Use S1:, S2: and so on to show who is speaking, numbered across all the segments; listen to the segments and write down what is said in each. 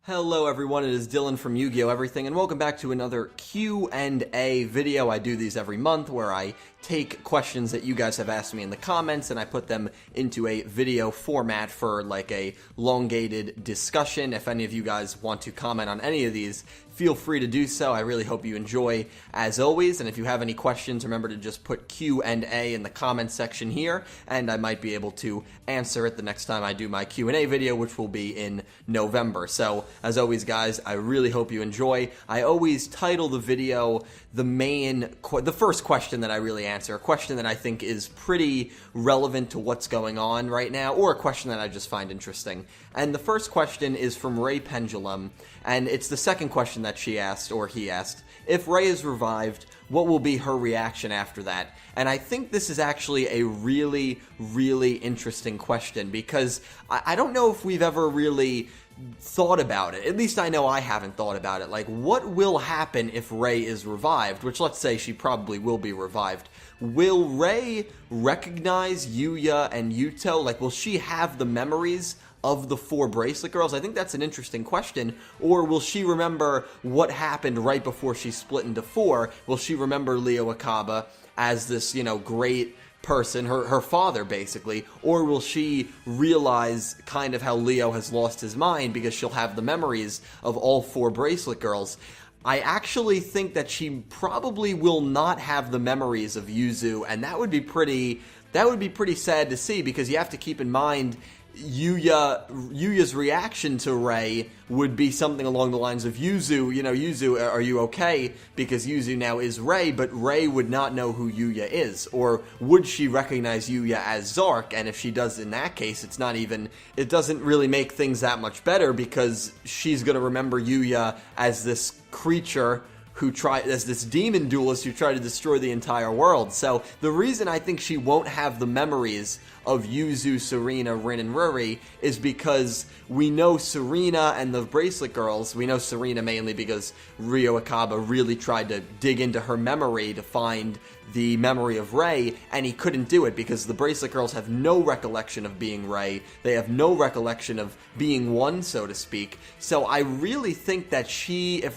S1: Hello everyone, it is Dylan from Yu-Gi-Oh! Everything, and welcome back to another Q&A video. I do these every month where I take questions that you guys have asked me in the comments and I put them into a video format for like a elongated discussion. If any of you guys want to comment on any of these, feel free to do so. I really hope you enjoy as always, and if you have any questions, remember to just put Q&A in the comment section here, and I might be able to answer it the next time I do my Q&A video, which will be in November. So, as always guys, I really hope you enjoy. I always title the video the first question that I really answer, a question that I think is pretty relevant to what's going on right now, or a question that I just find interesting. And the first question is from Ray Pendulum, and it's the second question that she asked, or he asked. If Ray is revived, what will be her reaction after that? And I think this is actually a really, really interesting question, because I don't know if we've ever really thought about it. At least I know I haven't thought about it. Like, what will happen if Ray is revived? Which, let's say she probably will be revived. Will Ray recognize Yuya and Yuto? Like, will she have the memories of the four bracelet girls? I think that's an interesting question. Or will she remember what happened right before she split into four? Will she remember Leo Akaba as this, great person, her father basically, or will she realize kind of how Leo has lost his mind because she'll have the memories of all four bracelet girls? I actually think that she probably will not have the memories of Yuzu, and that would be pretty sad to see, because you have to keep in mind Yuya's reaction to Ray would be something along the lines of, Yuzu, Yuzu, are you okay? Because Yuzu now is Ray, but Ray would not know who Yuya is. Or would she recognize Yuya as Zark? And if she does, in that case, it doesn't really make things that much better, because she's going to remember Yuya as this creature as this demon duelist who tried to destroy the entire world. So the reason I think she won't have the memories of Yuzu, Serena, Rin, and Ruri is because we know Serena and the Bracelet Girls. We know Serena mainly because Ryo Akaba really tried to dig into her memory to find the memory of Ray, and he couldn't do it because the Bracelet Girls have no recollection of being Ray. They have no recollection of being one, so to speak. So I really think that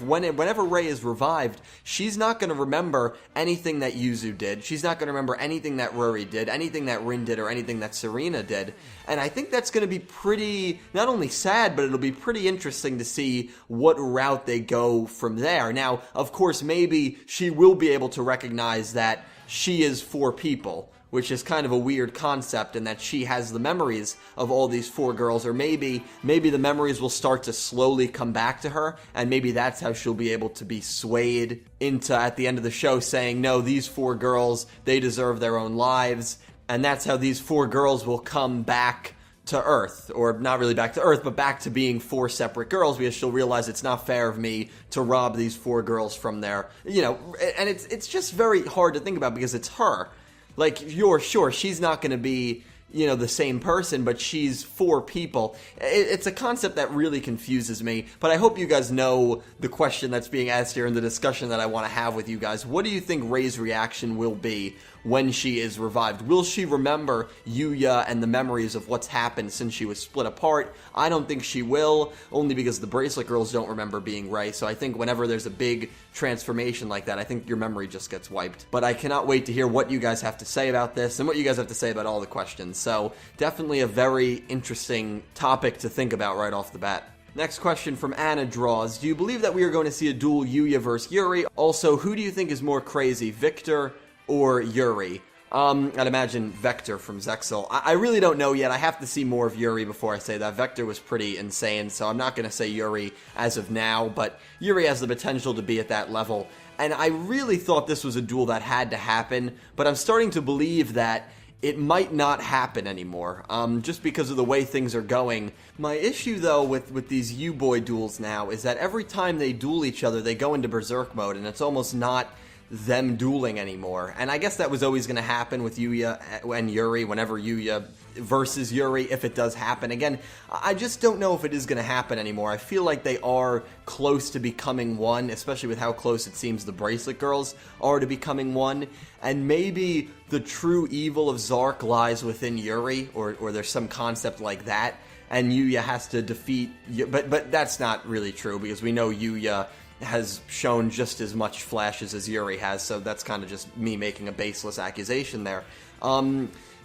S1: whenever Ray is revived, she's not going to remember anything that Yuzu did. She's not going to remember anything that Ruri did, anything that Rin did, or anything that Serena did. And I think that's going to be pretty, not only sad, but it'll be pretty interesting to see what route they go from there. Now, of course, maybe she will be able to recognize that she is four people, which is kind of a weird concept, and that she has the memories of all these four girls, or maybe the memories will start to slowly come back to her, and maybe that's how she'll be able to be swayed into, at the end of the show, saying, no, these four girls, they deserve their own lives, and that's how these four girls will come back to Earth, or not really back to Earth, but back to being four separate girls, because she'll realize it's not fair of me to rob these four girls from their, and it's just very hard to think about, because it's her. Like, you're sure she's not going to be, the same person, but she's four people. It's a concept that really confuses me, but I hope you guys know the question that's being asked here in the discussion that I want to have with you guys. What do you think Ray's reaction will be when she is revived? Will she remember Yuya and the memories of what's happened since she was split apart? I don't think she will, only because the Bracelet Girls don't remember being Ray, so I think whenever there's a big transformation like that, I think your memory just gets wiped. But I cannot wait to hear what you guys have to say about this, and what you guys have to say about all the questions. So, definitely a very interesting topic to think about right off the bat. Next question from Anna Draws. Do you believe that we are going to see a duel Yuya versus Yuri? Also, who do you think is more crazy, Victor or Yuri? I'd imagine Vector from Zexal. I really don't know yet. I have to see more of Yuri before I say that. Vector was pretty insane, so I'm not going to say Yuri as of now, but Yuri has the potential to be at that level. And I really thought this was a duel that had to happen, but I'm starting to believe that it might not happen anymore, just because of the way things are going. My issue, though, with these U-Boy duels now is that every time they duel each other, they go into Berserk mode, and it's almost not them dueling anymore. And I guess that was always going to happen with Yuya and Yuri, whenever Yuya versus Yuri, if it does happen. Again, I just don't know if it is going to happen anymore. I feel like they are close to becoming one, especially with how close it seems the Bracelet Girls are to becoming one. And maybe the true evil of Zark lies within Yuri, or there's some concept like that. and Yuya has to defeat... But that's not really true, because we know Yuya has shown just as much flashes as Yuri has, so that's kind of just me making a baseless accusation there.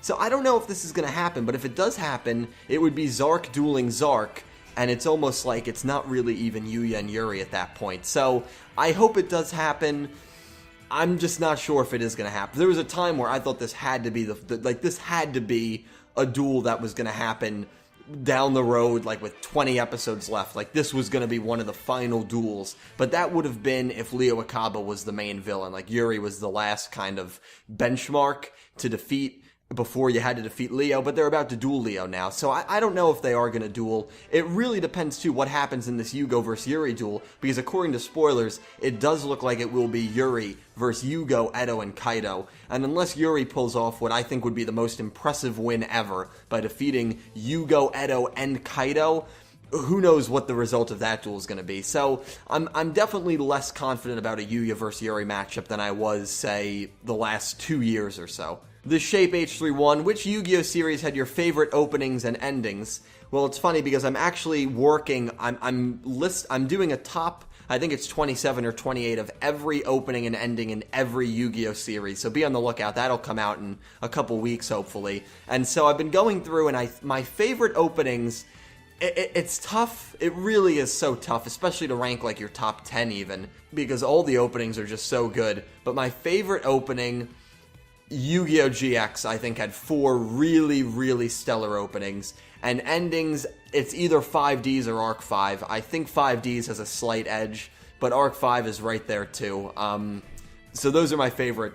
S1: So I don't know if this is going to happen, but if it does happen, it would be Zark dueling Zark, and it's almost like it's not really even Yuya and Yuri at that point. So I hope it does happen. I'm just not sure if it is going to happen. There was a time where I thought this had to be this had to be a duel that was going to happen down the road, like with 20 episodes left. Like this was going to be one of the final duels, but that would have been if Leo Akaba was the main villain. Like Yuri was the last kind of benchmark to defeat before you had to defeat Leo, but they're about to duel Leo now, so I don't know if they are going to duel. It really depends, too, what happens in this Yugo versus Yuri duel, because according to spoilers, it does look like it will be Yuri versus Yugo, Edo, and Kaido, and unless Yuri pulls off what I think would be the most impressive win ever by defeating Yugo, Edo, and Kaido, who knows what the result of that duel is going to be. So I'm definitely less confident about a Yuya versus Yuri matchup than I was, say, the last 2 years or so. The Shape H31, which Yu-Gi-Oh! Series had your favorite openings and endings? Well, it's funny because I'm actually working, I'm doing a top, I think it's 27 or 28 of every opening and ending in every Yu-Gi-Oh! Series, so be on the lookout. That'll come out in a couple weeks, hopefully. And so I've been going through, and my favorite openings, it's tough. It really is so tough, especially to rank like your top 10 even, because all the openings are just so good. But my favorite opening, Yu-Gi-Oh! GX, I think, had 4 really, really stellar openings. And endings, it's either 5Ds or Arc 5. I think 5Ds has a slight edge, but Arc 5 is right there too. So those are my favorite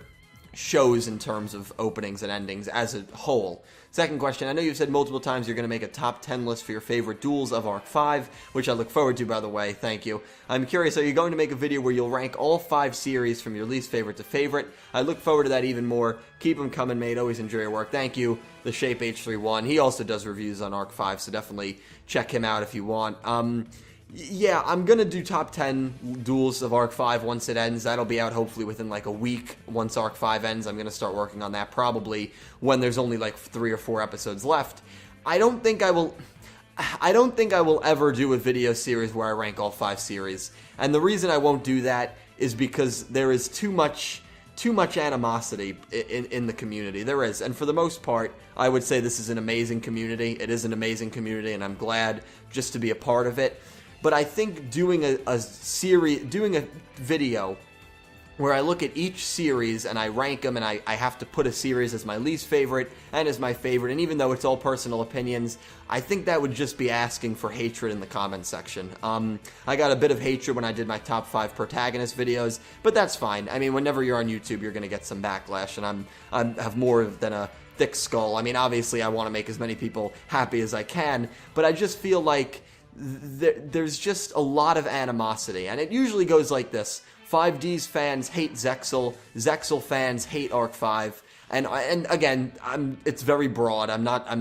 S1: shows in terms of openings and endings as a whole. Second question, I know you've said multiple times you're going to make a top 10 list for your favorite duels of Arc 5, which I look forward to, by the way, thank you. I'm curious, are you going to make a video where you'll rank all 5 series from your least favorite to favorite? I look forward to that even more. Keep them coming, mate. Always enjoy your work. Thank you, the Shape H31. He also does reviews on Arc 5, so definitely check him out if you want. Yeah, I'm going to do top 10 duels of Arc 5 once it ends. That'll be out hopefully within like a week once Arc 5 ends. I'm going to start working on that probably when there's only like 3 or 4 episodes left. I don't think I will ever do a video series where I rank all 5 series. And the reason I won't do that is because there is too much animosity in the community. There is. And for the most part, I would say this is an amazing community. It is an amazing community, and I'm glad just to be a part of it. But I think doing a video where I look at each series and I rank them, and I have to put a series as my least favorite and as my favorite, and even though it's all personal opinions, I think that would just be asking for hatred in the comment section. I got a bit of hatred when I did my top 5 protagonist videos, but that's fine. I mean, whenever you're on YouTube, you're going to get some backlash, and I have more than a thick skull. I mean, obviously, I want to make as many people happy as I can, but I just feel like there's just a lot of animosity, and it usually goes like this. 5D's fans hate Zexal, Zexal fans hate Arc 5, and again, it's very broad.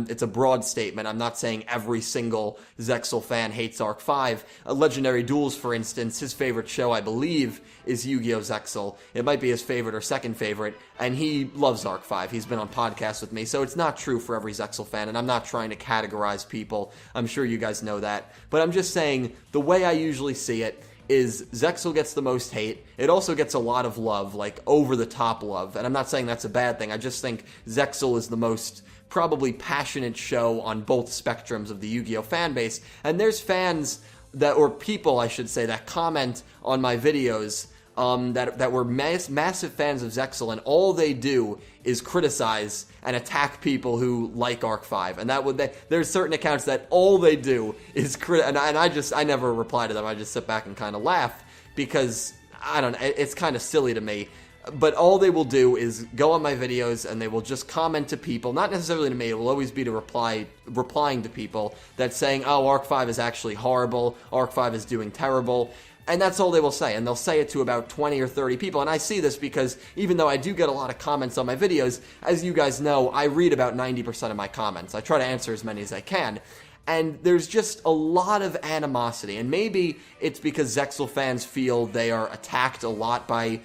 S1: It's a broad statement. I'm not saying every single Zexal fan hates Arc 5. Legendary Duels, for instance, his favorite show, I believe, is Yu-Gi-Oh! Zexal. It might be his favorite or second favorite, and he loves Arc 5. He's been on podcasts with me, so it's not true for every Zexal fan, and I'm not trying to categorize people. I'm sure you guys know that. But I'm just saying, the way I usually see it is Zexal gets the most hate. It also gets a lot of love, like over-the-top love, and I'm not saying that's a bad thing. I just think Zexal is the most probably passionate show on both spectrums of the Yu-Gi-Oh! Fan base, and there's fans or people, I should say, that comment on my videos that were massive fans of Zexal, and all they do is criticize and attack people who like Arc 5, and there's certain accounts that all they do is and I never reply to them. I just sit back and kind of laugh because I don't know, it's kind of silly to me. But all they will do is go on my videos and they will just comment to people, not necessarily to me. It will always be to replying to people that's saying, "Oh, Arc 5 is actually horrible. Arc 5 is doing terrible." And that's all they will say, and they'll say it to about 20 or 30 people, and I see this because even though I do get a lot of comments on my videos, as you guys know, I read about 90% of my comments. I try to answer as many as I can, and there's just a lot of animosity, and maybe it's because Zexal fans feel they are attacked a lot by,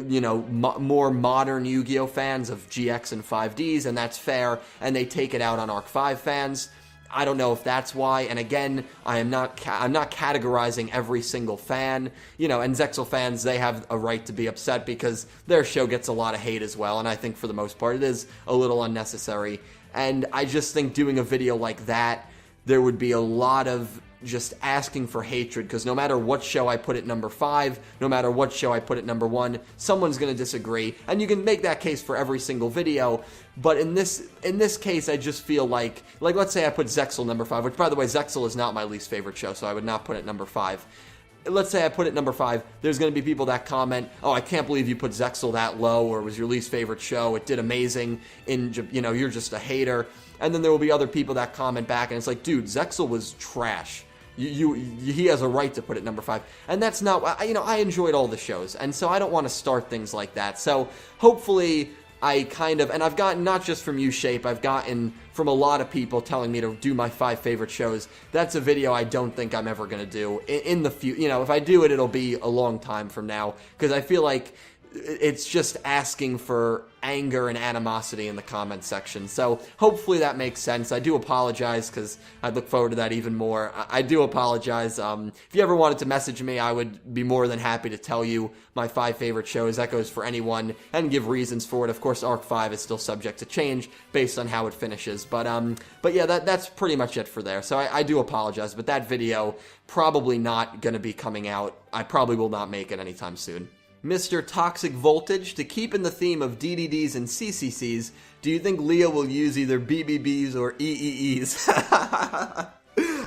S1: you know, more modern Yu-Gi-Oh! Fans of GX and 5Ds, and that's fair, and they take it out on Arc 5 fans. I don't know if that's why, and again, I'm not categorizing every single fan, you know, and Zexal fans, they have a right to be upset because their show gets a lot of hate as well, and I think for the most part it is a little unnecessary, and I just think doing a video like that, there would be a lot of just asking for hatred, because no matter what show I put at number 5, no matter what show I put at number 1, someone's going to disagree, and you can make that case for every single video, but in this case, I just feel like let's say I put Zexal number 5, which by the way, Zexal is not my least favorite show, so I would not put it number 5. Let's say I put it number 5, there's going to be people that comment, oh, I can't believe you put Zexal that low, or it was your least favorite show, it did amazing, you know, you're just a hater, and then there will be other people that comment back, and it's like, dude, Zexal was trash. He has a right to put it number 5, and that's not, you know, I enjoyed all the shows, and so I don't want to start things like that, so hopefully I kind of, and I've gotten, not just from U-Shape, I've gotten from a lot of people telling me to do my 5 favorite shows. That's a video I don't think I'm ever going to do in the future. You know, if I do it, it'll be a long time from now, because I feel like it's just asking for anger and animosity in the comment section. So hopefully that makes sense. I do apologize, because I look forward to that even more. I do apologize. If you ever wanted to message me, I would be more than happy to tell you my 5 favorite shows. That goes for anyone, and give reasons for it. Of course, Arc 5 is still subject to change based on how it finishes. But yeah, that's pretty much it for there. So I do apologize, but that video probably not going to be coming out. I probably will not make it anytime soon. Mr. Toxic Voltage, to keep in the theme of DDDs and CCCs, do you think Leo will use either BBBs or EEEs?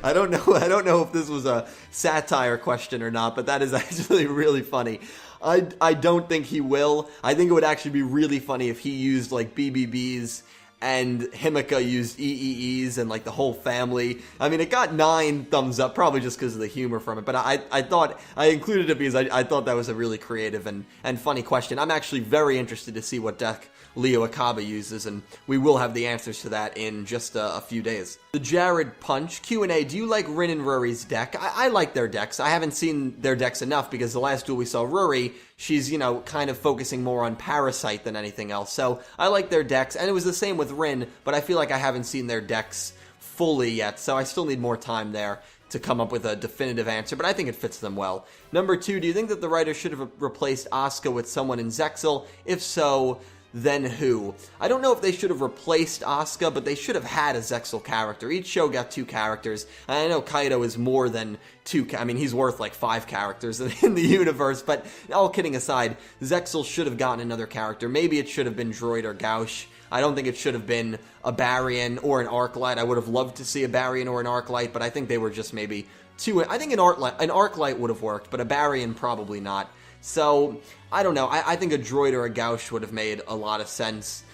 S1: I don't know if this was a satire question or not, but that is actually really funny. I don't think he will. I think it would actually be really funny if he used like BBBs and Himika used EEEs and like the whole family. I mean, it got 9 thumbs up, probably just because of the humor from it, but I thought, I included it because I thought that was a really creative and funny question. I'm actually very interested to see what deck Leo Akaba uses, and we will have the answers to that in just a few days. The Jared Punch, Q&A, do you like Rin and Rory's deck? I like their decks. I haven't seen their decks enough, because the last duel we saw Rory, she's, you know, kind of focusing more on Parasite than anything else. So I like their decks, and it was the same with Rin, but I feel like I haven't seen their decks fully yet, so I still need more time there to come up with a definitive answer, but I think it fits them well. Number 2, do you think that the writer should have replaced Asuka with someone in Zexal? If so, then who? I don't know if they should have replaced Asuka, but they should have had a Zexal character. Each show got 2 characters, and I know Kaido is more than 2, I mean, he's worth like 5 characters in the universe, but all kidding aside, Zexal should have gotten another character. Maybe it should have been Droid or Gauche. I don't think it should have been a Baryon or an Arclight. I would have loved to see a Baryon or an Arclight, but I think they were just maybe too, I think an Arclight would have worked, but a Baryon probably not. So, I don't know. I think a Droid or a Gauche would have made a lot of sense.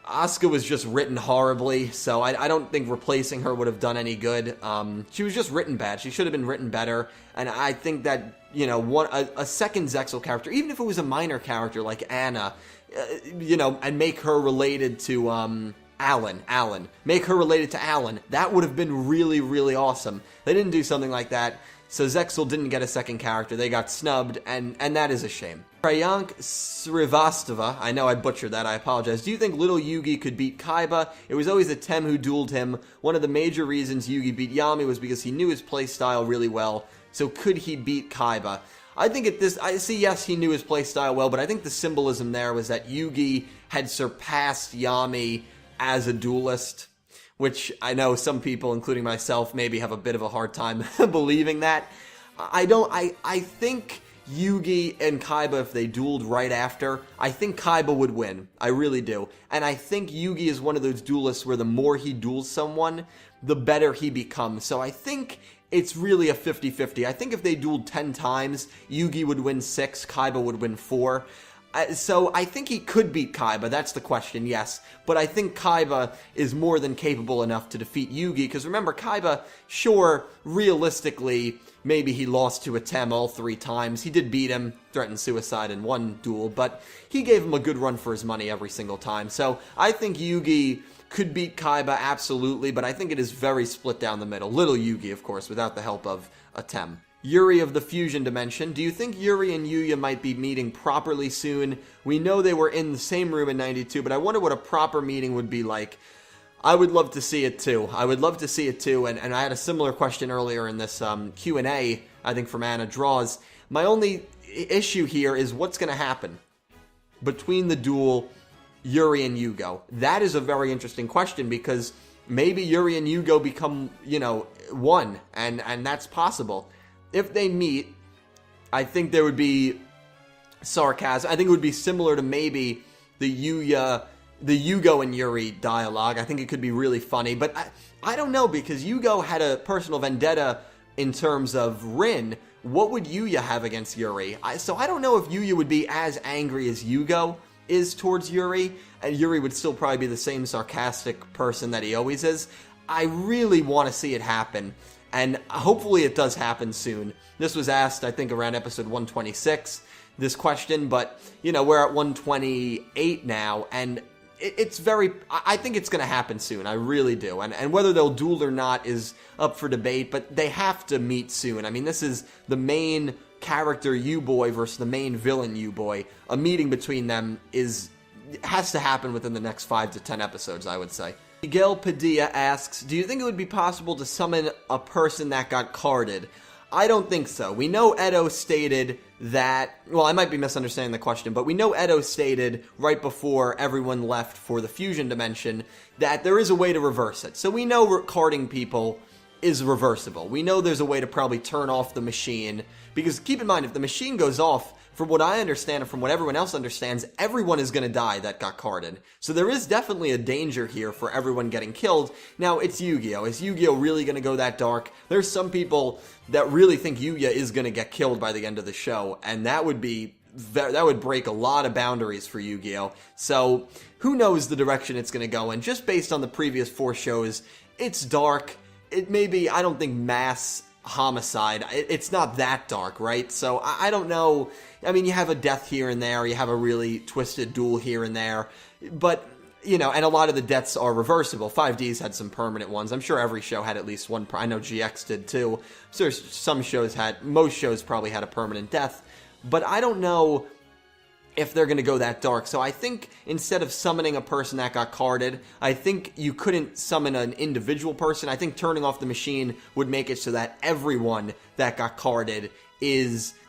S1: Asuka was just written horribly, so I don't think replacing her would have done any good. She was just written bad. She should have been written better, and I think that, you know, a second Zexal character, even if it was a minor character like Anna, you know, and make her related to Alan. Make her related to Alan. That would have been really, really awesome. They didn't do something like that. So Zexal didn't get a second character. They got snubbed, and that is a shame. Prayank Srivastava, I know I butchered that, I apologize. Do you think little Yugi could beat Kaiba? It was always Atem who dueled him. One of the major reasons Yugi beat Yami was because he knew his playstyle really well. So could he beat Kaiba? I think yes, he knew his playstyle well, but I think the symbolism there was that Yugi had surpassed Yami as a duelist, which I know some people, including myself, maybe have a bit of a hard time believing that. I think Yugi and Kaiba, if they dueled right after, I think Kaiba would win. I really do. And I think Yugi is one of those duelists where the more he duels someone, the better he becomes. So I think it's really a 50-50. I think if they dueled 10 times, Yugi would win 6, Kaiba would win 4. So I think he could beat Kaiba, that's the question, yes. But I think Kaiba is more than capable enough to defeat Yugi, because remember, Kaiba, sure, realistically, maybe he lost to Atem all 3 times. He did beat him, threatened suicide in one duel, but he gave him a good run for his money every single time. So I think Yugi could beat Kaiba, absolutely, but I think it is very split down the middle. Little Yugi, of course, without the help of Atem. Yuri of the Fusion Dimension, do you think Yuri and Yuya might be meeting properly soon? We know they were in the same room in 92, but I wonder what a proper meeting would be like. I would love to see it too. I would love to see it too, and I had a similar question earlier in this Q&A, I think from Anna Draws. My only issue here is what's going to happen between the duel, Yuri and Yugo. That is a very interesting question, because maybe Yuri and Yugo become, one, and that's possible. If they meet, I think there would be sarcasm. I think it would be similar to maybe the Yugo and Yuri dialogue. I think it could be really funny, but I don't know, because Yugo had a personal vendetta in terms of Rin. What would Yuya have against Yuri? So I don't know if Yuya would be as angry as Yugo is towards Yuri, and Yuri would still probably be the same sarcastic person that he always is. I really want to see it happen, and hopefully it does happen soon. This was asked, I think, around episode 126, this question, but, we're at 128 now, and I think it's going to happen soon. I really do. And whether they'll duel or not is up for debate, but they have to meet soon. I mean, this is the main character U-Boy versus the main villain U-Boy. A meeting between them has to happen within the next 5 to 10 episodes, I would say. Miguel Padilla asks, do you think it would be possible to summon a person that got carded? I don't think so. We know Edo stated that, well, I might be misunderstanding the question, but we know Edo stated right before everyone left for the fusion dimension that there is a way to reverse it. So we know carding people is reversible. We know there's a way to probably turn off the machine, because keep in mind, if the machine goes off, from what I understand and from what everyone else understands, everyone is going to die that got carded. So there is definitely a danger here for everyone getting killed. Now, it's Yu-Gi-Oh! Is Yu-Gi-Oh! Really going to go that dark? There's some people that really think Yuya is going to get killed by the end of the show, and that would break a lot of boundaries for Yu-Gi-Oh! So who knows the direction it's going to go in. Just based on the previous 4 shows, it's dark. It may be, I don't think, mass homicide. It's not that dark, right? So I don't know. I mean, you have a death here and there, you have a really twisted duel here and there, but, and a lot of the deaths are reversible. 5Ds had some permanent ones. I'm sure every show had at least one. I know GX did too. So most shows probably had a permanent death, but I don't know if they're going to go that dark. So I think instead of summoning a person that got carded, I think you couldn't summon an individual person. I think turning off the machine would make it so that everyone that got carded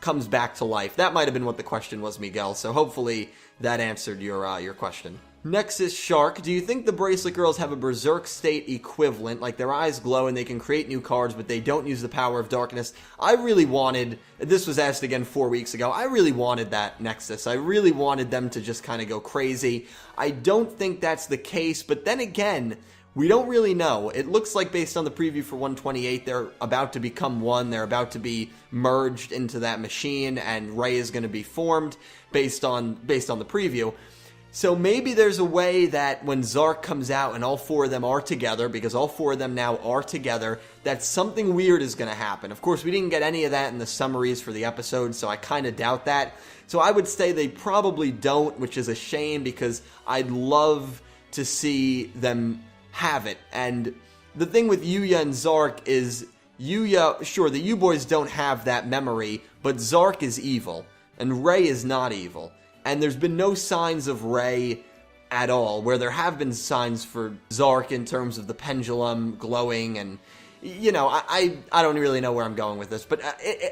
S1: comes back to life. That might have been what the question was, Miguel. So hopefully that answered your question. Nexus Shark, do you think the Bracelet Girls have a Berserk State equivalent, like their eyes glow and they can create new cards, but they don't use the power of darkness? I really wanted, this was asked again 4 weeks ago, I really wanted that Nexus. I really wanted them to just kind of go crazy. I don't think that's the case, but then again, we don't really know. It looks like based on the preview for 128, they're about to become one. They're about to be merged into that machine, and Ray is going to be formed based on the preview. So maybe there's a way that when Zark comes out and all 4 of them are together, because all 4 of them now are together, that something weird is going to happen. Of course, we didn't get any of that in the summaries for the episode, so I kind of doubt that. So I would say they probably don't, which is a shame, because I'd love to see them have it. And the thing with Yuya and Zark is, Yuya, sure, the U-Boys don't have that memory, but Zark is evil, and Ray is not evil. And there's been no signs of Ray at all, where there have been signs for Zark in terms of the pendulum glowing, and, I don't really know where I'm going with this, but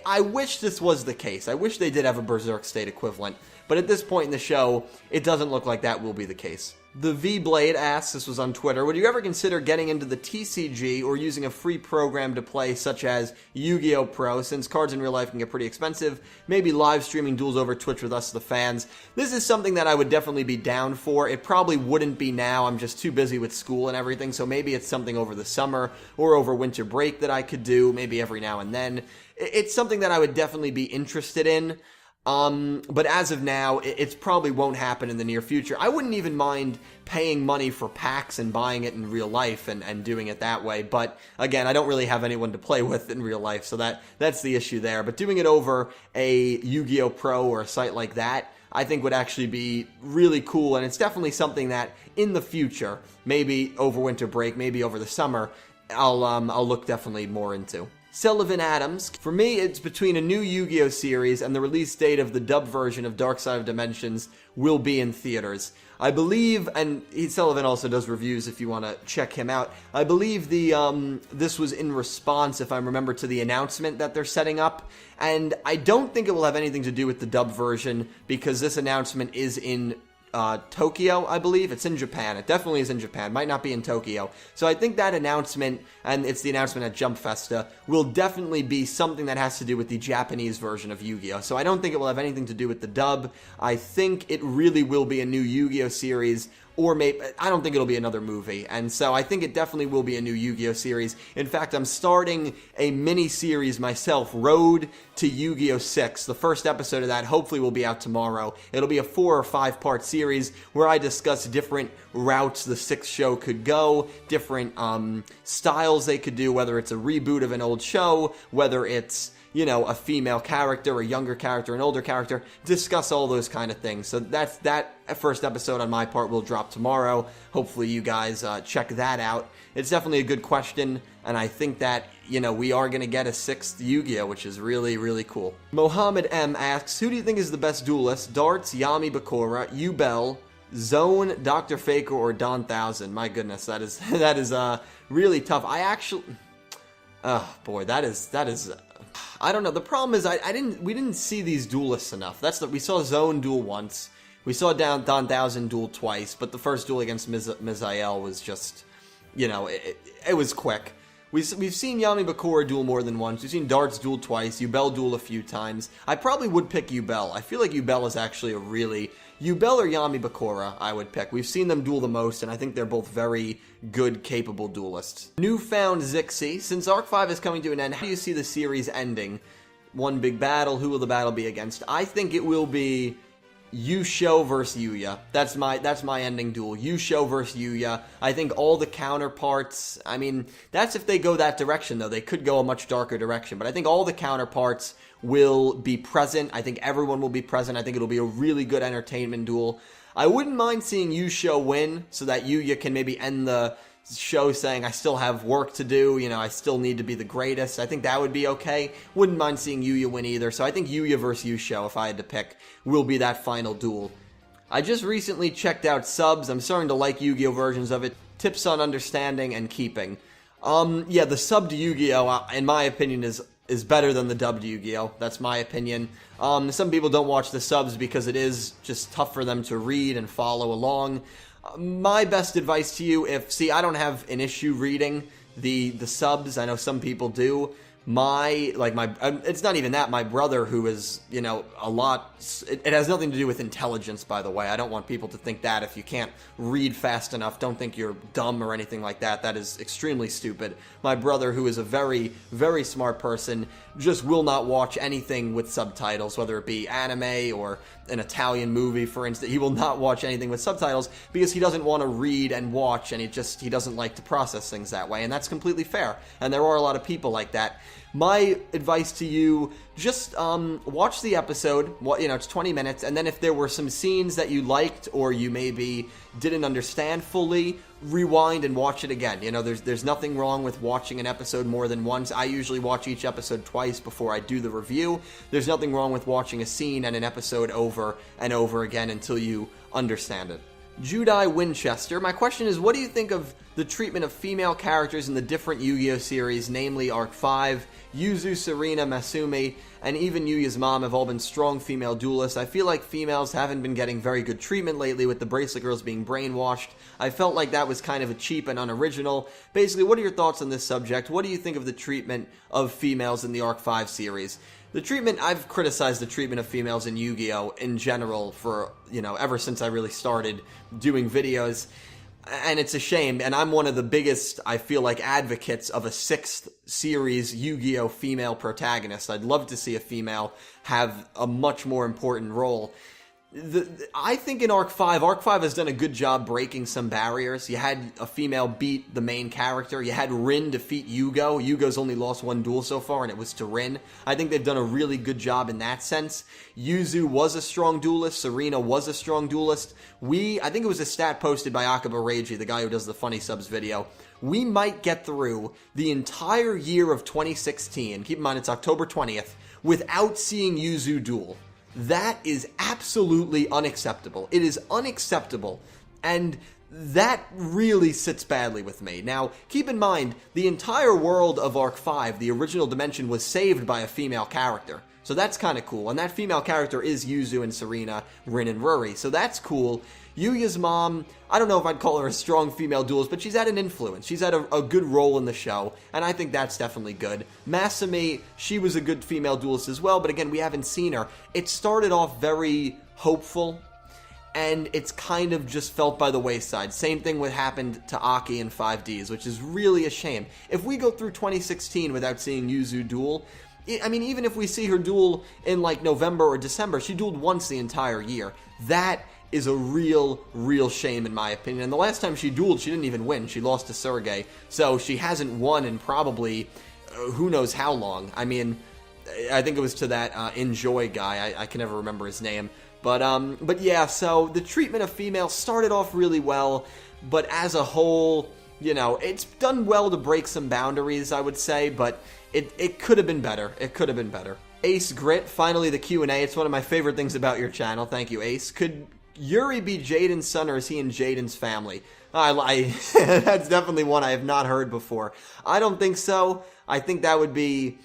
S1: I wish this was the case. I wish they did have a Berserk State equivalent, but at this point in the show, it doesn't look like that will be the case. The V-Blade asks, this was on Twitter, would you ever consider getting into the TCG or using a free program to play such as Yu-Gi-Oh! Pro, since cards in real life can get pretty expensive, maybe live streaming duels over Twitch with us, the fans? This is something that I would definitely be down for. It probably wouldn't be now, I'm just too busy with school and everything, so maybe it's something over the summer or over winter break that I could do, maybe every now and then. It's something that I would definitely be interested in. But as of now, it probably won't happen in the near future. I wouldn't even mind paying money for packs and buying it in real life and doing it that way. But again, I don't really have anyone to play with in real life, so that's the issue there. But doing it over a Yu-Gi-Oh! Pro or a site like that, I think would actually be really cool. And it's definitely something that in the future, maybe over winter break, maybe over the summer, I'll look definitely more into. Sullivan Adams. For me, it's between a new Yu-Gi-Oh! Series and the release date of the dub version of Dark Side of Dimensions will be in theaters. I believe, and Sullivan also does reviews if you want to check him out. I believe this was in response, if I remember, to the announcement that they're setting up. And I don't think it will have anything to do with the dub version because this announcement is in Tokyo, I believe. It's in Japan. It definitely is in Japan. Might not be in Tokyo. So I think that announcement, and it's the announcement at Jump Festa, will definitely be something that has to do with the Japanese version of Yu-Gi-Oh! So I don't think it will have anything to do with the dub. I think it really will be a new Yu-Gi-Oh! Series, or maybe, I don't think it'll be another movie. And so I think it definitely will be a new Yu-Gi-Oh! Series. In fact, I'm starting a mini-series myself, Road to Yu-Gi-Oh! 6. The first episode of that hopefully will be out tomorrow. It'll be a 4 or 5 part series where I discuss different routes the 6th show could go, different styles they could do, whether it's a reboot of an old show, whether it's, you know, a female character, a younger character, an older character, discuss all those kind of things. So that first episode on my part will drop tomorrow. Hopefully you guys check that out. It's definitely a good question, and I think that, you know, we are going to get a 6th Yu-Gi-Oh!, which is really, really cool. Mohammed M. asks, who do you think is the best duelist? Darts, Yami Bakura, Yubel, Zone, Dr. Faker, or Don Thousand? My goodness, that is really tough. I actually... Oh, boy, that is... I don't know. The problem is we didn't see these duelists enough. We saw Zone duel once. We saw Don Thousand duel twice, but the first duel against Mizael was just, you know, it was quick. We've seen Yami Bakura duel more than once. We've seen Darts duel twice. Yubel duel a few times. I probably would pick Yubel. I feel like Yubel is actually a really... Yubel or Yami Bakura, I would pick. We've seen them duel the most, and I think they're both very good, capable duelists. Newfound Zixi. Since Arc 5 is coming to an end, how do you see the series ending? One big battle. Who will the battle be against? I think it will be Yusho versus Yuya. That's my ending duel. Yusho versus Yuya. I think all the counterparts, I mean, that's if they go that direction, though. They could go a much darker direction, but I think all the counterparts will be present. I think everyone will be present. I think it'll be a really good entertainment duel. I wouldn't mind seeing Yusho win so that Yuya can maybe end the show saying, I still have work to do, you know, I still need to be the greatest. I think that would be okay. Wouldn't mind seeing Yuya win either. So I think Yuya versus Yusho, if I had to pick, will be that final duel. I just recently checked out subs. I'm starting to like Yu-Gi-Oh! Versions of it. Tips on understanding and keeping. Yeah, the subbed Yu-Gi-Oh! In my opinion is better than the dubbed Yu-Gi-Oh! That's my opinion. Some people don't watch the subs because it is just tough for them to read and follow along. My best advice to you, I don't have an issue reading the subs. I know some people do. It's not even that. My brother, who is, you know, it has nothing to do with intelligence, by the way. I don't want people to think that if you can't read fast enough, don't think you're dumb or anything like that. That is extremely stupid. My brother, who is a very, very smart person, just will not watch anything with subtitles, whether it be anime or an Italian movie, for instance. He will not watch anything with subtitles because he doesn't want to read and watch, and he doesn't like to process things that way, and that's completely fair. And there are a lot of people like that. My advice to you, just watch the episode. You know, it's 20 minutes, and then if there were some scenes that you liked or you maybe didn't understand fully, rewind and watch it again. You know, there's nothing wrong with watching an episode more than once. I usually watch each episode twice before I do the review. There's nothing wrong with watching a scene and an episode over and over again until you understand it. Judai Winchester, my question is, what do you think of the treatment of female characters in the different Yu-Gi-Oh! Series, namely Arc 5, Yuzu, Serena, Masumi, and even Yuya's mom have all been strong female duelists. I feel like females haven't been getting very good treatment lately with the Bracelet Girls being brainwashed. I felt like that was kind of a cheap and unoriginal. Basically, what are your thoughts on this subject? What do you think of the treatment of females in the Arc 5 series? I've criticized the treatment of females in Yu-Gi-Oh! In general for, you know, ever since I really started doing videos. And it's a shame, and I'm one of the biggest, I feel like, advocates of a 6th series Yu-Gi-Oh! Female protagonist. I'd love to see a female have a much more important role. I think in Arc 5 has done a good job breaking some barriers. You had a female beat the main character. You had Rin defeat Yugo. Yugo's only lost one duel so far, and it was to Rin. I think they've done a really good job in that sense. Yuzu was a strong duelist. Serena was a strong duelist. I think it was a stat posted by Akaba Reiji, the guy who does the Funny Subs video. We might get through the entire year of 2016, keep in mind it's October 20th, without seeing Yuzu duel. That is absolutely unacceptable. It is unacceptable, and that really sits badly with me. Now, keep in mind, the entire world of Arc 5, the original dimension, was saved by a female character. So that's kind of cool, and that female character is Yuzu and Serena, Rin and Ruri, so that's cool. Yuya's mom, I don't know if I'd call her a strong female duelist, but she's had an influence. She's had a good role in the show, and I think that's definitely good. Masami, she was a good female duelist as well, but again, we haven't seen her. It started off very hopeful, and it's kind of just felt by the wayside. Same thing what happened to Aki in 5Ds, which is really a shame. If we go through 2016 without seeing Yuzu duel, I mean, even if we see her duel in like November or December, she dueled once the entire year. That is a real shame in my opinion. And the last time she dueled, she didn't even win. She lost to Sergey. So she hasn't won in probably who knows how long. I mean, I think it was to that Enjoy guy. I can never remember his name. But yeah, so the treatment of females started off really well, but as a whole, you know, it's done well to break some boundaries, I would say, but it could have been better. It could have been better. Ace Grit, finally the Q&A. It's one of my favorite things about your channel. Thank you, Ace. Could Yuri be Jaden's son, or is he in Jaden's family? That's definitely one I have not heard before. I don't think so. I think that would be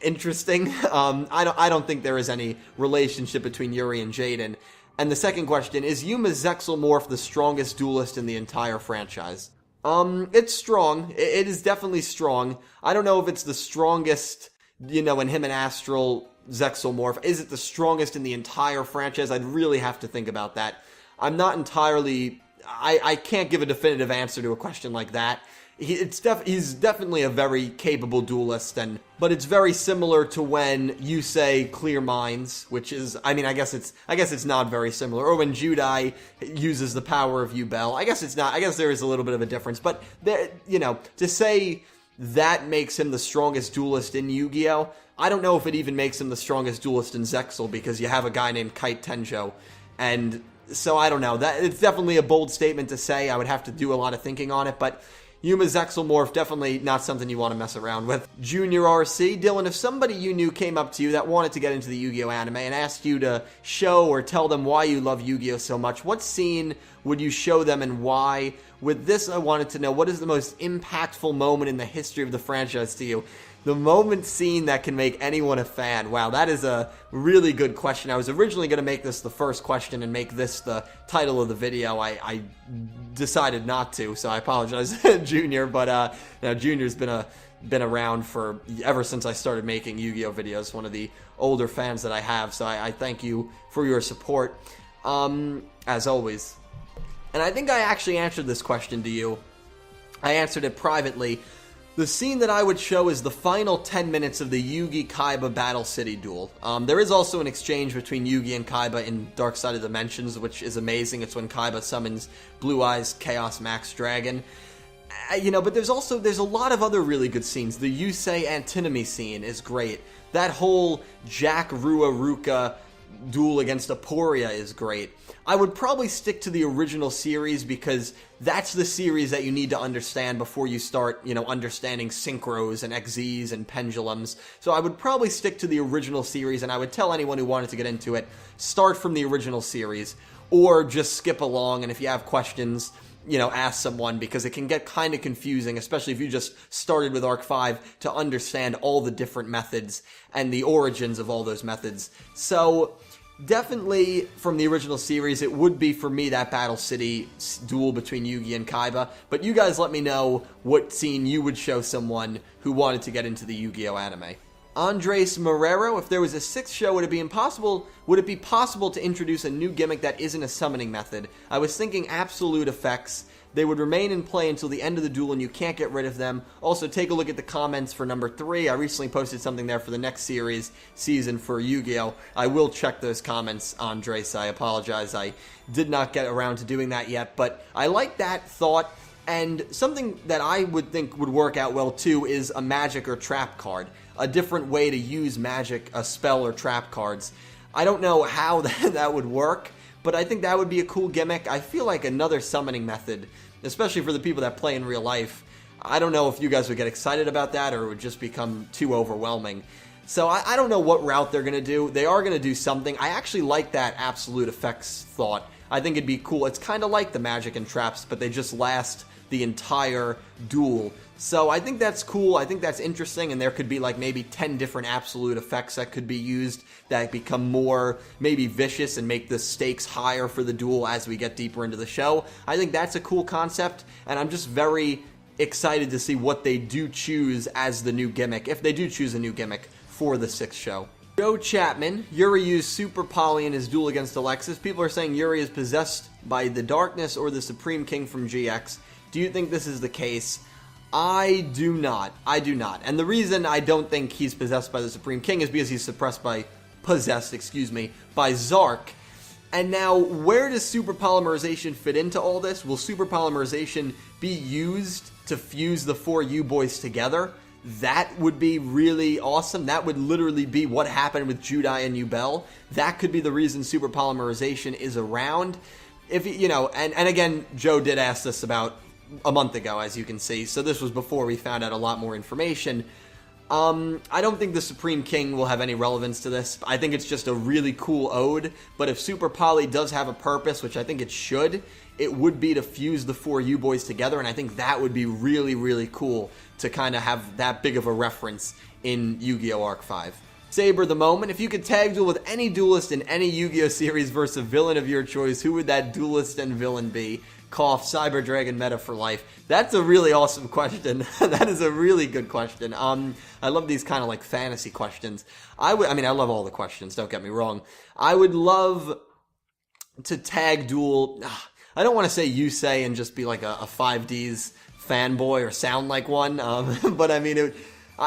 S1: interesting. I don't think there is any relationship between Yuri and Jaden. And the second question, is Yuma Zexelmorph the strongest duelist in the entire franchise? It's strong. It is definitely strong. I don't know if it's the strongest, you know, in him and Astral Zexelmorph. Is it the strongest in the entire franchise? I'd really have to think about that. I'm not entirely... I can't give a definitive answer to a question like that. He's definitely a very capable duelist, but it's very similar to when you say Clear Minds, which is, I mean, I guess it's not very similar. Or when Judai uses the power of Yubel. I guess it's not. I guess there is a little bit of a difference, but there, you know, to say that makes him the strongest duelist in Yu-Gi-Oh! I don't know if it even makes him the strongest duelist in Zexal, because you have a guy named Kite Tenjo, and so I don't know. That it's definitely a bold statement to say. I would have to do a lot of thinking on it, but Yuma Zexelmorph, definitely not something you want to mess around with. Junior RC, Dylan, if somebody you knew came up to you that wanted to get into the Yu-Gi-Oh! Anime and asked you to show or tell them why you love Yu-Gi-Oh! So much, what scene would you show them and why? With this, I wanted to know, what is the most impactful moment in the history of the franchise to you? The moment scene that can make anyone a fan. Wow, that is a really good question. I was originally going to make this the first question and make this the title of the video. I decided not to, so I apologize, Junior. But now Junior's been around for ever since I started making Yu-Gi-Oh! Videos. One of the older fans that I have, so I thank you for your support, as always. And I think I actually answered this question to you. I answered it privately. The scene that I would show is the final 10 minutes of the Yugi Kaiba Battle City duel. There is also an exchange between Yugi and Kaiba in Dark Side of Dimensions, which is amazing. It's when Kaiba summons Blue Eyes Chaos Max Dragon. You know, but there's a lot of other really good scenes. The Yusei Antinomy scene is great. That whole Jack Rua Ruka duel against Aporia is great. I would probably stick to the original series because that's the series that you need to understand before you start, you know, understanding synchros and XZs and pendulums. So I would probably stick to the original series, and I would tell anyone who wanted to get into it, start from the original series, or just skip along, and if you have questions, you know, ask someone, because it can get kind of confusing, especially if you just started with Arc 5, to understand all the different methods and the origins of all those methods. So definitely from the original series, it would be for me that Battle City duel between Yugi and Kaiba, but you guys let me know what scene you would show someone who wanted to get into the Yu-Gi-Oh! Anime. Andres Marrero, if there was a sixth show, would it be possible to introduce a new gimmick that isn't a summoning method? I was thinking absolute effects, They would remain in play until the end of the duel and you can't get rid of them. Also, take a look at the comments for number 3. I recently posted something there for the next season for Yu-Gi-Oh! I will check those comments, Andres. I apologize. I did not get around to doing that yet, but I like that thought. And something that I would think would work out well too is a magic or trap card. A different way to use magic, a spell, or trap cards. I don't know how that would work, but I think that would be a cool gimmick. I feel like another summoning method, especially for the people that play in real life, I don't know if you guys would get excited about that or it would just become too overwhelming. So I don't know what route they're going to do. They are going to do something. I actually like that absolute effects thought. I think it'd be cool. It's kind of like the magic and traps, but they just last the entire duel. So I think that's cool. I think that's interesting, and there could be like maybe 10 different absolute effects that could be used that become more maybe vicious and make the stakes higher for the duel as we get deeper into the show. I think that's a cool concept, and I'm just very excited to see what they do choose as the new gimmick, if they do choose a new gimmick for the 6th show. Joe Chapman, Yuri used Super Poly in his duel against Alexis. People are saying Yuri is possessed by the Darkness or the Supreme King from GX. Do you think this is the case? I do not. I do not. And the reason I don't think he's possessed by the Supreme King is because he's possessed, by Zark. And now, where does super polymerization fit into all this? Will super polymerization be used to fuse the 4 U-boys together? That would be really awesome. That would literally be what happened with Judai and Yubel. That could be the reason super polymerization is around. If and again, Joe did ask this about a month ago, as you can see, so this was before we found out a lot more information. I don't think the Supreme King will have any relevance to this. I think it's just a really cool ode, but if Super Poly does have a purpose, which I think it should, it would be to fuse the 4 U-boys together, and I think that would be really, really cool to kind of have that big of a reference in Yu-Gi-Oh! Arc 5. Saber the Moment, if you could tag duel with any duelist in any Yu-Gi-Oh! Series versus a villain of your choice, who would that duelist and villain be? Cough, Cyber Dragon meta for life. That's a really awesome question. That is a really good question. I love these kind of like fantasy questions. I love all the questions, don't get me wrong. I would love to tag duel. I don't want to say Yusei and just be like a 5Ds fanboy or sound like one, but I mean,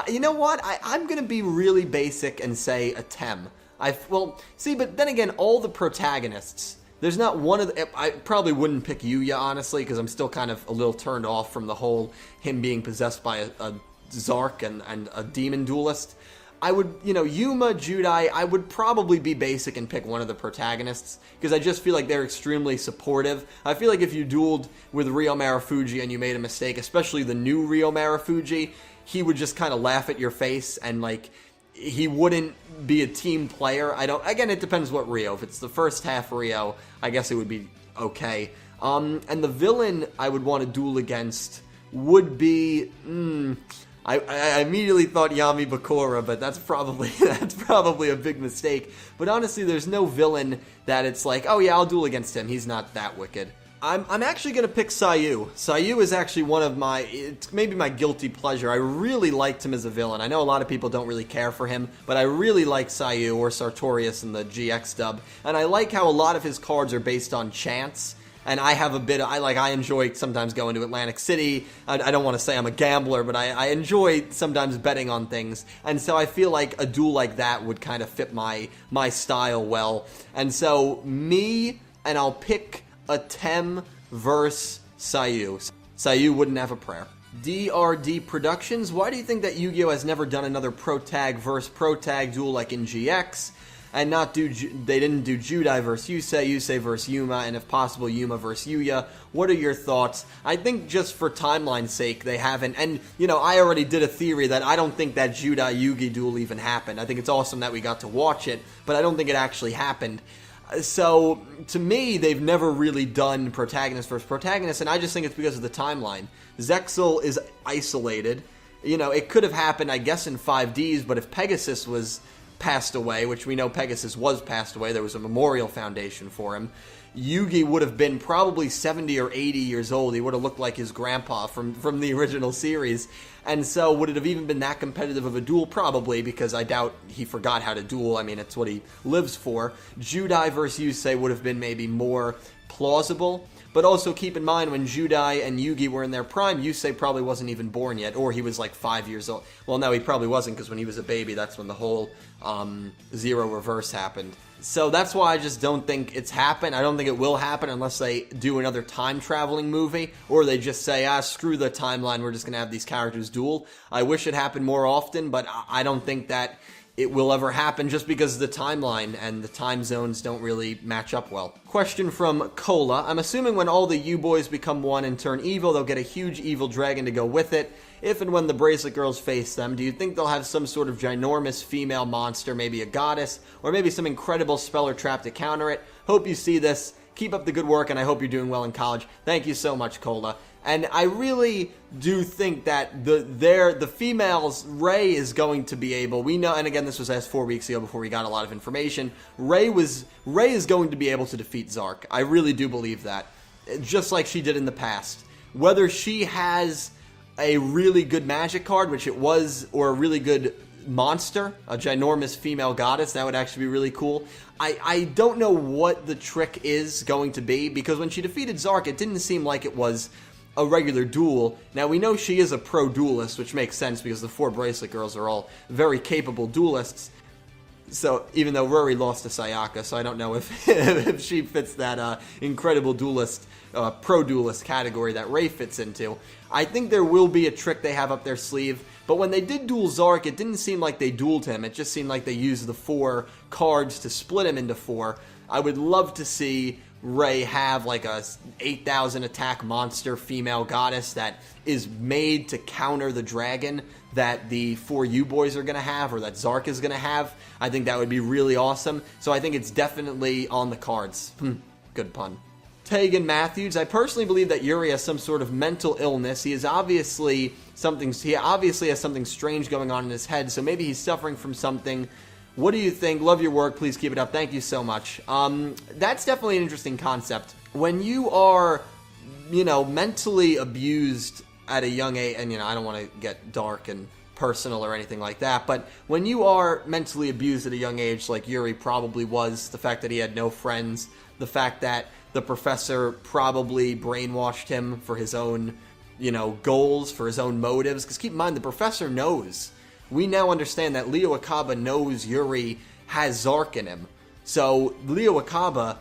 S1: you know what? I'm going to be really basic and say a Tem. But then again, all the protagonists, there's not one of the... I probably wouldn't pick Yuya, honestly, because I'm still kind of a little turned off from the whole him being possessed by a Zark and a demon duelist. I would, Yuma, Judai, I would probably be basic and pick one of the protagonists, because I just feel like they're extremely supportive. I feel like if you dueled with Ryo Marufuji and you made a mistake, especially the new Ryo Marufuji, he would just kind of laugh at your face and, like, he wouldn't be a team player. Again, it depends what Ryo. If it's the first half Ryo, I guess it would be okay. And the villain I would want to duel against would be... I immediately thought Yami Bakura, but that's probably a big mistake. But honestly, there's no villain that it's like, oh yeah, I'll duel against him. He's not that wicked. I'm actually going to pick Sayu. Sayu is actually one of it's maybe my guilty pleasure. I really liked him as a villain. I know a lot of people don't really care for him, but I really like Sayu, or Sartorius in the GX dub. And I like how a lot of his cards are based on chance. And I have I enjoy sometimes going to Atlantic City. I don't want to say I'm a gambler, but I enjoy sometimes betting on things. And so I feel like a duel like that would kind of fit my style well. And so I'll pick a Tem versus Sayu. Sayu wouldn't have a prayer. DRD Productions, why do you think that Yu-Gi-Oh! Has never done another Protag versus Protag duel like in GX? And they didn't do Judai versus Yusei, Yusei versus Yuma, and if possible, Yuma versus Yuya. What are your thoughts? I think just for timeline's sake, they haven't. And, I already did a theory that I don't think that Judai Yugi duel even happened. I think it's awesome that we got to watch it, but I don't think it actually happened. So, to me, they've never really done protagonist versus protagonist, and I just think it's because of the timeline. Zexal is isolated. It could have happened, I guess, in 5Ds, but if Pegasus was passed away, which we know Pegasus was passed away, there was a memorial foundation for him, Yugi would have been probably 70 or 80 years old. He would have looked like his grandpa from the original series. And so would it have even been that competitive of a duel? Probably, because I doubt he forgot how to duel. I mean, it's what he lives for. Judai versus Yusei would have been maybe more plausible. But also keep in mind, when Judai and Yugi were in their prime, Yusei probably wasn't even born yet, or he was like 5 years old. Well, no, he probably wasn't, because when he was a baby, that's when the whole Zero Reverse happened. So that's why I just don't think it's happened. I don't think it will happen unless they do another time-traveling movie, or they just say, screw the timeline, we're just going to have these characters duel. I wish it happened more often, but I don't think that it will ever happen, just because the timeline and the time zones don't really match up well. Question from Cola. I'm assuming when all the U-Boys become one and turn evil, they'll get a huge evil dragon to go with it. If and when the Bracelet Girls face them, do you think they'll have some sort of ginormous female monster, maybe a goddess, or maybe some incredible spell or trap to counter it? Hope you see this. Keep up the good work, and I hope you're doing well in college. Thank you so much, Cola. And I really do think that the females, Rey is going to be able, we know, and again, this was asked 4 weeks ago before we got a lot of information, Rey is going to be able to defeat Zark. I really do believe that, just like she did in the past. Whether she has a really good magic card, which it was, or a really good monster, a ginormous female goddess, that would actually be really cool. I don't know what the trick is going to be, because when she defeated Zark, it didn't seem like it was a regular duel. Now, we know she is a pro duelist, which makes sense because the 4 Bracelet Girls are all very capable duelists. So, even though Rory lost to Sayaka, so I don't know if, if she fits that incredible duelist, pro duelist category that Rey fits into. I think there will be a trick they have up their sleeve, but when they did duel Zark, it didn't seem like they dueled him. It just seemed like they used the 4 cards to split him into 4. I would love to see Rey have like a 8,000 attack monster female goddess that is made to counter the dragon that the 4 U-Boys are going to have, or that Zark is going to have. I think that would be really awesome. So I think it's definitely on the cards. Good pun. Tegan Matthews, I personally believe that Yuri has some sort of mental illness. He obviously has something strange going on in his head, so maybe he's suffering from something. What do you think? Love your work. Please keep it up. Thank you so much. That's definitely an interesting concept. When you are, mentally abused at a young age, and, I don't want to get dark and personal or anything like that, but when you are mentally abused at a young age, like Yuri probably was, the fact that he had no friends, the fact that the professor probably brainwashed him for his own, goals, for his own motives, because keep in mind, the professor knows. We now understand that Leo Akaba knows Yuri has Zark in him. So Leo Akaba,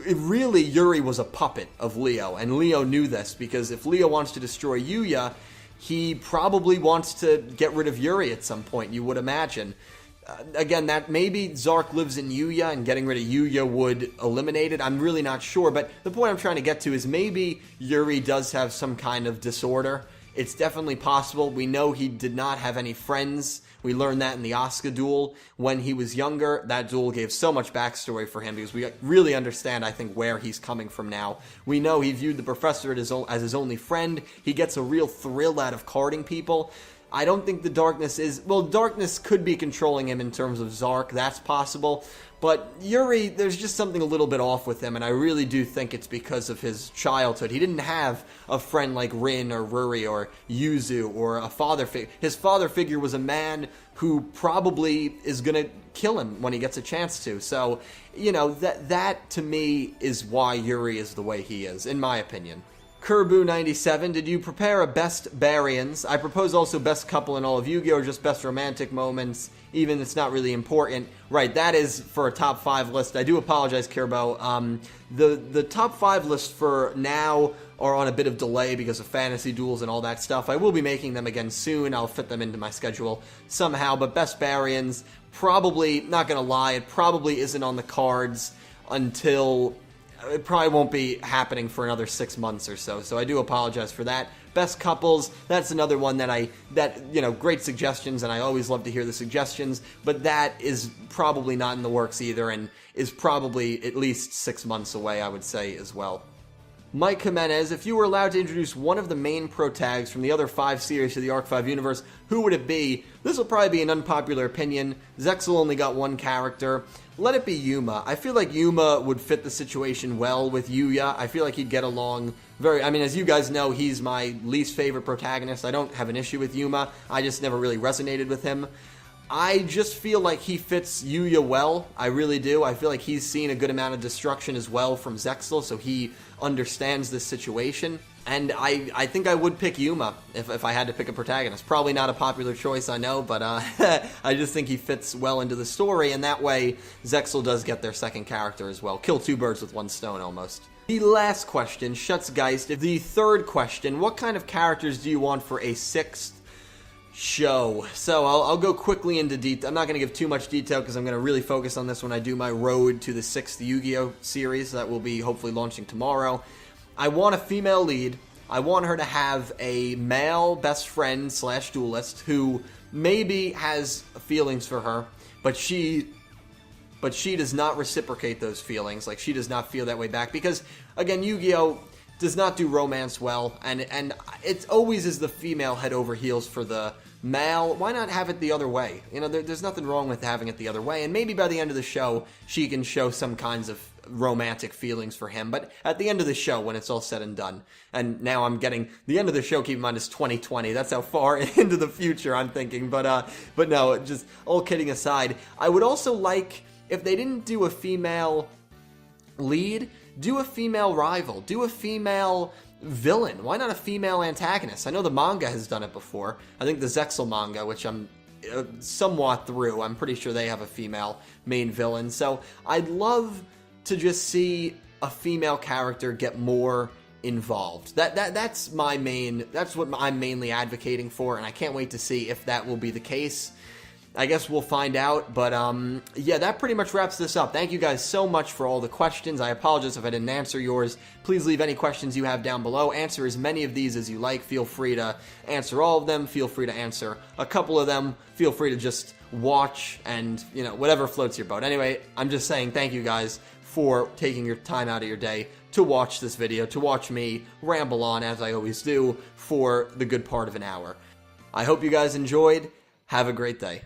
S1: Yuri was a puppet of Leo, and Leo knew this, because if Leo wants to destroy Yuya, he probably wants to get rid of Yuri at some point, you would imagine. Again, that maybe Zark lives in Yuya, and getting rid of Yuya would eliminate it. I'm really not sure, but the point I'm trying to get to is maybe Yuri does have some kind of disorder. It's definitely possible. We know he did not have any friends. We learned that in the Asuka duel when he was younger. That duel gave so much backstory for him, because we really understand, I think, where he's coming from now. We know he viewed the professor as his only friend. He gets a real thrill out of carding people. I don't think the darkness darkness could be controlling him in terms of Zark. That's possible. But Yuri, there's just something a little bit off with him, and I really do think it's because of his childhood. He didn't have a friend like Rin or Ruri or Yuzu or a father figure. His father figure was a man who probably is going to kill him when he gets a chance to. So, that to me is why Yuri is the way he is, in my opinion. Kerbu97, did you prepare a best Barians? I propose also best couple in all of Yu-Gi-Oh! Or just best romantic moments, even it's not really important. Right, that is for a top 5 list. I do apologize, Kirbo. The top 5 lists for now are on a bit of delay because of fantasy duels and all that stuff. I will be making them again soon. I'll fit them into my schedule somehow. But best Barians, probably, not going to lie, it probably isn't on the cards until... It probably won't be happening for another 6 months or so, so I do apologize for that. Best couples, that's another one that great suggestions, and I always love to hear the suggestions, but that is probably not in the works either, and is probably at least 6 months away, I would say, as well. Mike Jimenez, if you were allowed to introduce one of the main pro-tags from the other 5 series to the Arc 5 universe, who would it be? This will probably be an unpopular opinion. Zexal only got one character. Let it be Yuma. I feel like Yuma would fit the situation well with Yuya. I feel like he'd get along as you guys know, he's my least favorite protagonist. I don't have an issue with Yuma. I just never really resonated with him. I just feel like he fits Yuya well. I really do. I feel like he's seen a good amount of destruction as well from Zexal, so he understands this situation. And I think I would pick Yuma if I had to pick a protagonist. Probably not a popular choice, I know, but I just think he fits well into the story, and that way Zexal does get their second character as well. Kill two birds with one stone, almost. The last question, Schutzgeist. The third question, what kind of characters do you want for a sixth show? So I'll go quickly into detail. I'm not going to give too much detail because I'm going to really focus on this when I do my road to the 6th Yu-Gi-Oh! Series that will be hopefully launching tomorrow. I want a female lead. I want her to have a male best friend / duelist who maybe has feelings for her, but she does not reciprocate those feelings. Like, she does not feel that way back because, again, Yu-Gi-Oh! Does not do romance well, and it always is the female head over heels for the male. Why not have it the other way? You know, there's nothing wrong with having it the other way, and maybe by the end of the show, she can show some kinds of romantic feelings for him, but at the end of the show, when it's all said and done, and now I'm getting, the end of the show, keep in mind, is 2020, that's how far into the future I'm thinking, but no, just all kidding aside, I would also like, if they didn't do a female lead, do a female rival. Do a female villain. Why not a female antagonist? I know the manga has done it before. I think the Zexal manga, which I'm somewhat through, I'm pretty sure they have a female main villain. So I'd love to just see a female character get more involved. That's what I'm mainly advocating for, and I can't wait to see if that will be the case. I guess we'll find out, but yeah, that pretty much wraps this up. Thank you guys so much for all the questions. I apologize if I didn't answer yours. Please leave any questions you have down below. Answer as many of these as you like. Feel free to answer all of them. Feel free to answer a couple of them. Feel free to just watch and, you know, whatever floats your boat. Anyway, I'm just saying thank you guys for taking your time out of your day to watch this video, to watch me ramble on, as I always do, for the good part of an hour. I hope you guys enjoyed. Have a great day.